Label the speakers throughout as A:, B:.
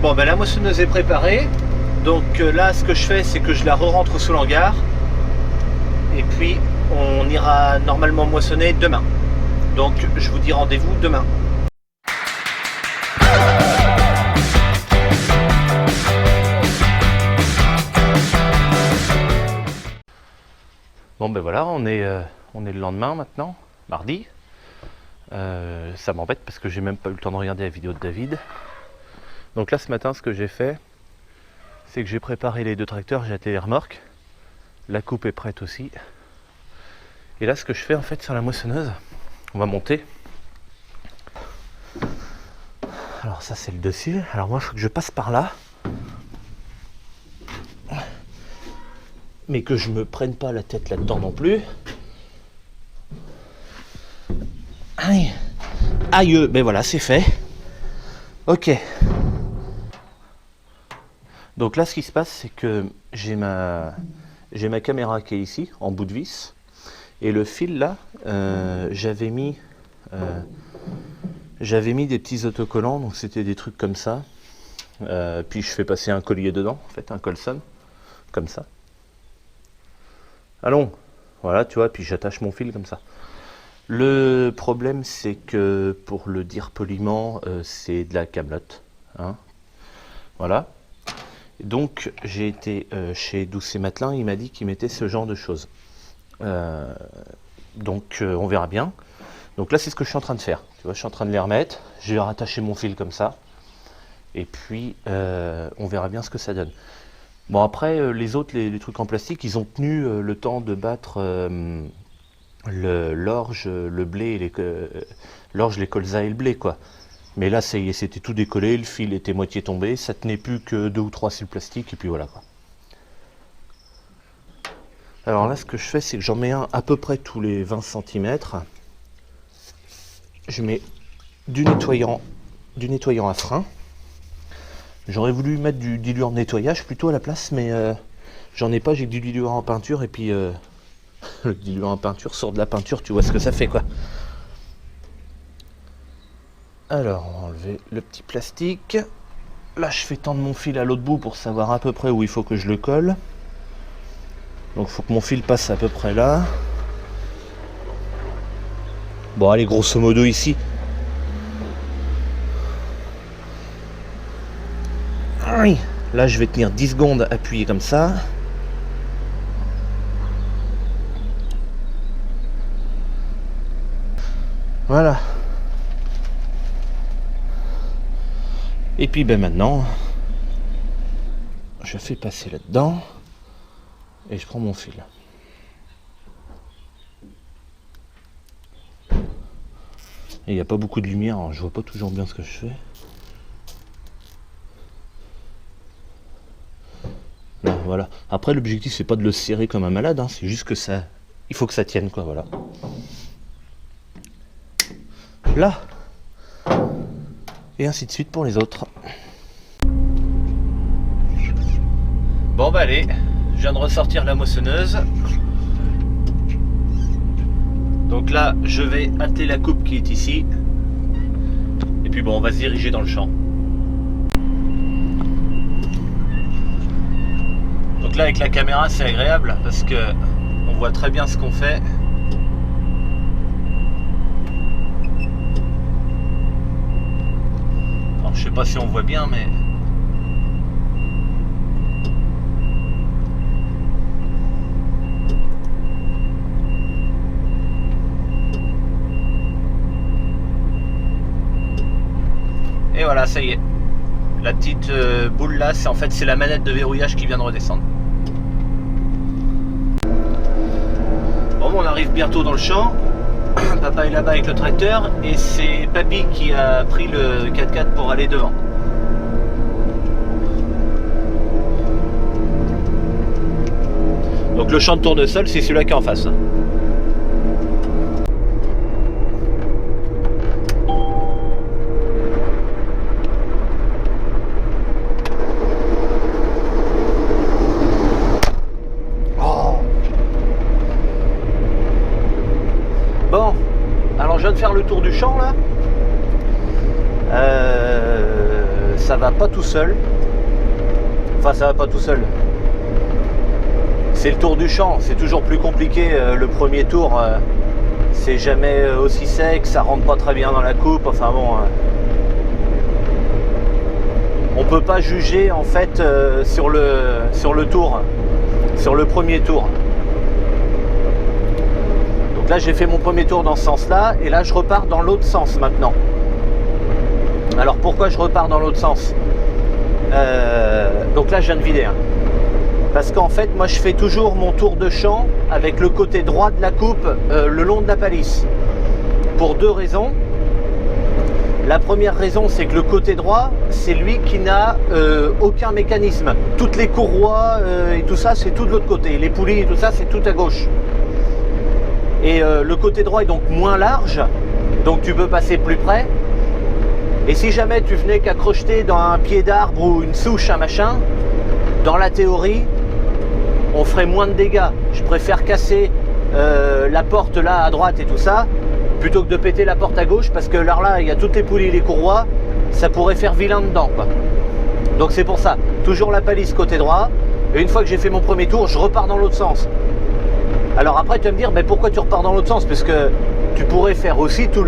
A: Bon ben la moissonneuse est préparée. Donc là ce que je fais c'est que je la re-rentre sous l'hangar. Et puis on ira normalement moissonner demain. Donc je vous dis rendez-vous demain. Bon ben voilà, on est le lendemain maintenant, mardi. Ça m'embête parce que j'ai même pas eu le temps de regarder la vidéo de David. Donc là ce matin ce que j'ai fait, c'est que j'ai préparé les deux tracteurs, j'ai attelé les remorques. La coupe est prête aussi. Et là ce que je fais en fait sur la moissonneuse, on va monter. Alors ça c'est le dessus. Alors moi il faut que je passe par là. Mais que je me prenne pas la tête là-dedans non plus. Aïe, aïe, ben voilà, c'est fait. Ok. Donc là, ce qui se passe, c'est que j'ai ma caméra qui est ici, en bout de vis. Et le fil là, j'avais mis des petits autocollants, donc c'était des trucs comme ça. Puis je fais passer un collier dedans, en fait, un colson, comme ça. Allons, voilà, tu vois, puis j'attache mon fil comme ça. Le problème, c'est que, pour le dire poliment, c'est de la camelote. Hein, voilà. Donc, j'ai été chez Doucet Matelin, il m'a dit qu'il mettait ce genre de choses. Donc, on verra bien. Donc là, c'est ce que je suis en train de faire. Tu vois, je suis en train de les remettre. Je vais rattacher mon fil comme ça. Et puis, on verra bien ce que ça donne. Bon, après, les autres, les trucs en plastique, ils ont tenu le temps de battre l'orge, le blé, l'orge, les colzas et le blé, quoi. Mais là, ça y est, c'était tout décollé, le fil était moitié tombé, ça tenait plus que 2 ou 3 cils plastique, et puis voilà, quoi. Alors là, ce que je fais, c'est que j'en mets un à peu près tous les 20 cm. Je mets du nettoyant à frein. J'aurais voulu mettre du diluant de nettoyage plutôt à la place, mais j'en ai pas, j'ai du diluant en peinture, et puis le diluant en peinture sort de la peinture, tu vois ce que ça fait, quoi. Alors, on va enlever le petit plastique. Là, je fais tendre mon fil à l'autre bout pour savoir à peu près où il faut que je le colle. Donc, il faut que mon fil passe à peu près là. Bon, allez, grosso modo ici. Là, je vais tenir 10 secondes appuyé comme ça. Voilà. Et puis ben maintenant, je fais passer là-dedans et je prends mon fil. Et il n'y a pas beaucoup de lumière, alors je vois pas toujours bien ce que je fais. Là, voilà. Après, l'objectif c'est pas de le serrer comme un malade, hein, c'est juste que ça, il faut que ça tienne, quoi, voilà. Là. Et ainsi de suite pour les autres. Bon bah allez, je viens de ressortir la moissonneuse. Donc là, je vais hâter la coupe qui est ici. Et puis bon, on va se diriger dans le champ. Donc là, avec la caméra, c'est agréable parce que on voit très bien ce qu'on fait. Alors, je sais pas si on voit bien, mais et voilà, ça y est. La petite boule là, c'est en fait c'est la manette de verrouillage qui vient de redescendre. Bon, on arrive bientôt dans le champ. Papa est là-bas avec le tracteur et c'est Papy qui a pris le 4x4 pour aller devant. Donc le champ de tournesol, c'est celui-là qui est en face. Bon, alors je viens de faire le tour du champ là. Ça ça va pas tout seul. Enfin, ça va pas tout seul. C'est le tour du champ, c'est toujours plus compliqué. Le premier tour, c'est jamais aussi sec, ça rentre pas très bien dans la coupe. Enfin bon, on peut pas juger en fait sur le tour, sur le premier tour. Donc là, j'ai fait mon premier tour dans ce sens-là, et là, je repars dans l'autre sens maintenant. Alors pourquoi je repars dans l'autre sens? Donc là, je viens de vider. Parce qu'en fait, moi, je fais toujours mon tour de champ avec le côté droit de la coupe le long de la palisse. Pour deux raisons. La première raison, c'est que le côté droit, c'est lui qui n'a aucun mécanisme. Toutes les courroies et tout ça, c'est tout de l'autre côté. Les poulies et tout ça, c'est tout à gauche. Et le côté droit est donc moins large, donc tu peux passer plus près. Et si jamais tu venais qu'à crocheter dans un pied d'arbre ou une souche, un machin, dans la théorie, on ferait moins de dégâts. Je préfère casser la porte là à droite et tout ça, plutôt que de péter la porte à gauche, parce que là, il y a toutes les poulies et les courroies, ça pourrait faire vilain dedans, quoi. Donc c'est pour ça, toujours la palisse côté droit, et une fois que j'ai fait mon premier tour, je repars dans l'autre sens. Alors après, tu vas me dire, mais pourquoi tu repars dans l'autre sens? Parce que tu pourrais faire aussi tous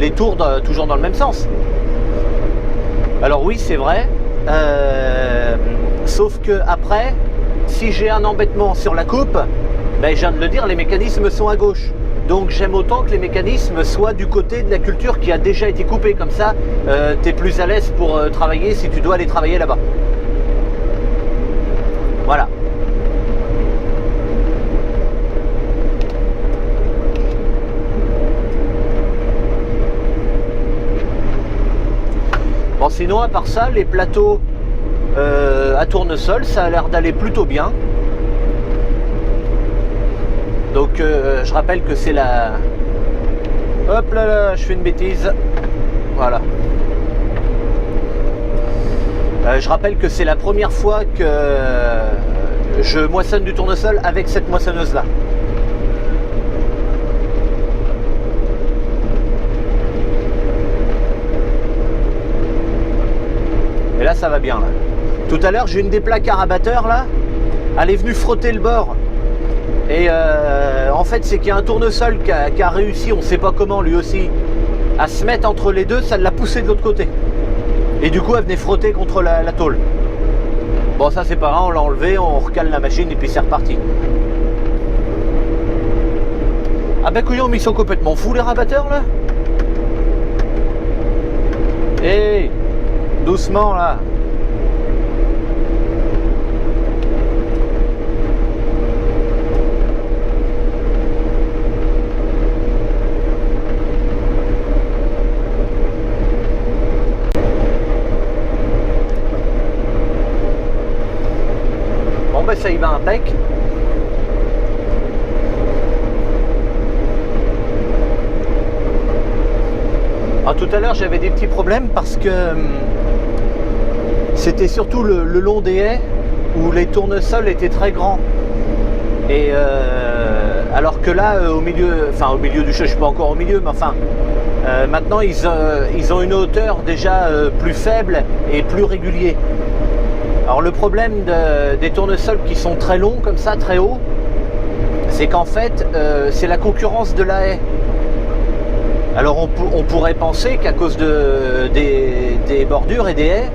A: les tours toujours dans le même sens. Alors oui, c'est vrai, sauf que après, si j'ai un embêtement sur la coupe, ben, je viens de le dire, les mécanismes sont à gauche. Donc j'aime autant que les mécanismes soient du côté de la culture qui a déjà été coupée. Comme ça, tu es plus à l'aise pour travailler si tu dois aller travailler là-bas. Voilà. Bon, sinon, à part ça, les plateaux à tournesol, ça a l'air d'aller plutôt bien. Donc, je rappelle que c'est la... Hop là là, je fais une bêtise. Voilà. Je rappelle que c'est la première fois que je moissonne du tournesol avec cette moissonneuse-là. Et là, ça va bien, là. Tout à l'heure, j'ai une des plaques à rabatteur, là. Elle est venue frotter le bord. Et en fait, c'est qu'il y a un tournesol qui a réussi, on ne sait pas comment, lui aussi, à se mettre entre les deux. Ça l'a poussé de l'autre côté. Et du coup, elle venait frotter contre la tôle. Bon, ça, c'est pas grave, on l'a enlevé, on recale la machine et puis c'est reparti. Ah ben, couillon, mais ils sont complètement fous, les rabatteurs, là. Hé, doucement, là. Bon ben ça y va impec. Alors tout à l'heure j'avais des petits problèmes parce que c'était surtout le long des haies où les tournesols étaient très grands. Et alors que là au milieu du champ, je suis pas encore au milieu, mais enfin maintenant ils ont une hauteur déjà plus faible et plus régulier. Alors le problème des tournesols qui sont très longs comme ça, très hauts, c'est qu'en fait c'est la concurrence de la haie. Alors on pourrait penser qu'à cause des bordures et des haies,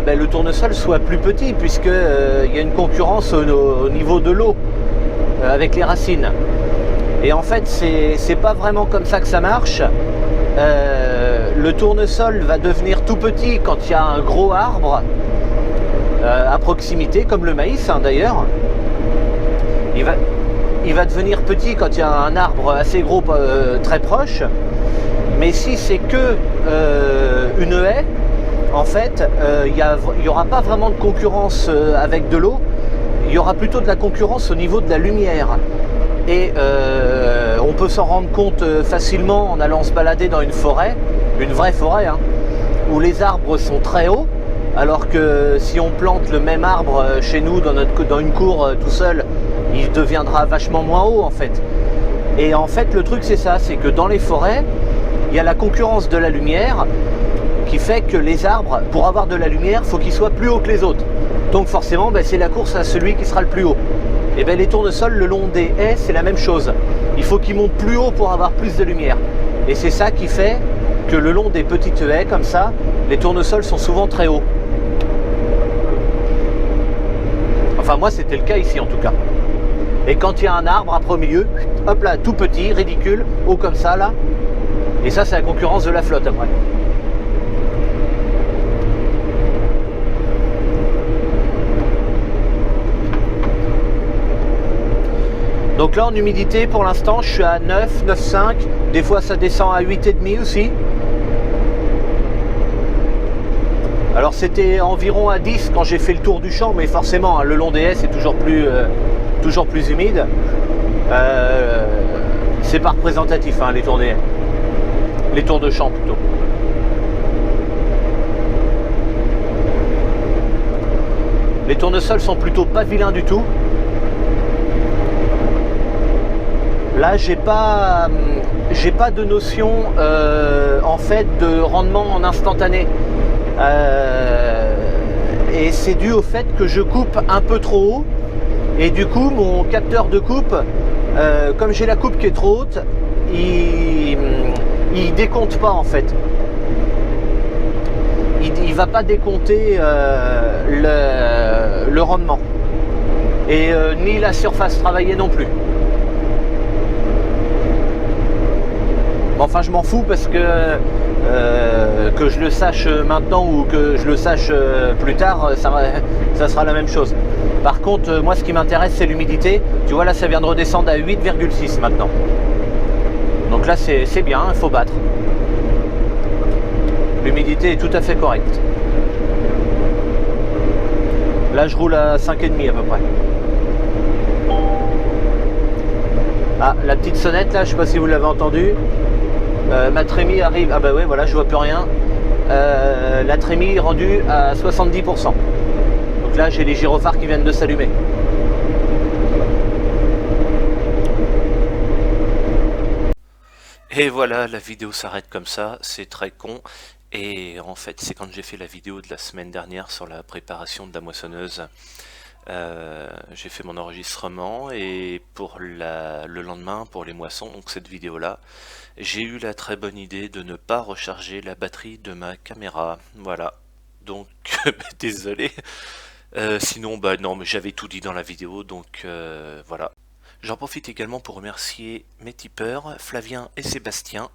A: ben, le tournesol soit plus petit puisque il y a une concurrence au niveau de l'eau avec les racines. Et en fait c'est pas vraiment comme ça que ça marche. Le tournesol va devenir tout petit quand il y a un gros arbre à proximité, comme le maïs hein, d'ailleurs. Il va devenir petit quand il y a un arbre assez gros très proche. Mais si c'est que une haie, en fait, il n'y aura pas vraiment de concurrence avec de l'eau. Il y aura plutôt de la concurrence au niveau de la lumière. Et on peut s'en rendre compte facilement en allant se balader dans une forêt, une vraie forêt, hein, où les arbres sont très hauts. Alors que si on plante le même arbre chez nous dans une cour tout seul, il deviendra vachement moins haut en fait. Et en fait le truc c'est ça, c'est que dans les forêts, il y a la concurrence de la lumière
B: qui fait que les arbres, pour avoir de la lumière, faut qu'ils soient plus hauts que les autres. Donc forcément, c'est la course à celui qui sera le plus haut. Et les tournesols le long des haies, c'est la même chose. Il faut qu'ils montent plus haut pour avoir plus de lumière. Et c'est ça qui fait que le long des petites haies, comme ça, les tournesols sont souvent très hauts. Enfin, moi, c'était le cas ici, en tout cas. Et quand il y a un arbre après au milieu, hop là, tout petit, ridicule, haut comme ça, là. Et ça, c'est la concurrence de la flotte, après. Donc là, en humidité, pour l'instant, je suis à 9, 9,5. Des fois, ça descend à 8,5 aussi. Alors, c'était environ à 10 quand j'ai fait le tour du champ, mais forcément, hein, le long des haies, c'est toujours plus humide. C'est pas représentatif, hein, les tours des haies. Les tours de champ, plutôt. Les tournesols sont plutôt pas vilains du tout. Là, j'ai pas de notion en fait de rendement en instantané. Et c'est dû au fait que je coupe un peu trop haut. Et du coup, mon capteur de coupe, comme j'ai la coupe qui est trop haute, il décompte pas en fait. Il va pas décompter le rendement. Et ni la surface travaillée non plus. Enfin, je m'en fous parce que je le sache maintenant ou que je le sache plus tard, ça sera la même chose. Par contre, moi, ce qui m'intéresse, c'est l'humidité. Tu vois, là, ça vient de redescendre à 8,6 maintenant. Donc là, c'est bien, il faut battre. L'humidité est tout à fait correcte. Là, je roule à 5,5 à peu près. Ah, la petite sonnette, là, je sais pas si vous l'avez entendu. Ma trémie arrive, ah bah ouais, voilà, je vois plus rien. La trémie est rendue à 70%. Donc là, j'ai les gyrophares qui viennent de s'allumer.
A: Et voilà, la vidéo s'arrête comme ça, c'est très con. Et en fait, c'est quand j'ai fait la vidéo de la semaine dernière sur la préparation de la moissonneuse. J'ai fait mon enregistrement et pour le lendemain, pour les moissons, donc cette vidéo-là, j'ai eu la très bonne idée de ne pas recharger la batterie de ma caméra. Voilà. Donc, désolé. Sinon, non, mais j'avais tout dit dans la vidéo, donc voilà. J'en profite également pour remercier mes tipeurs, Flavien et Sébastien.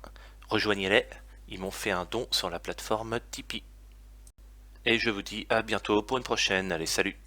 A: Rejoignez-les, ils m'ont fait un don sur la plateforme Tipeee. Et je vous dis à bientôt pour une prochaine. Allez, salut!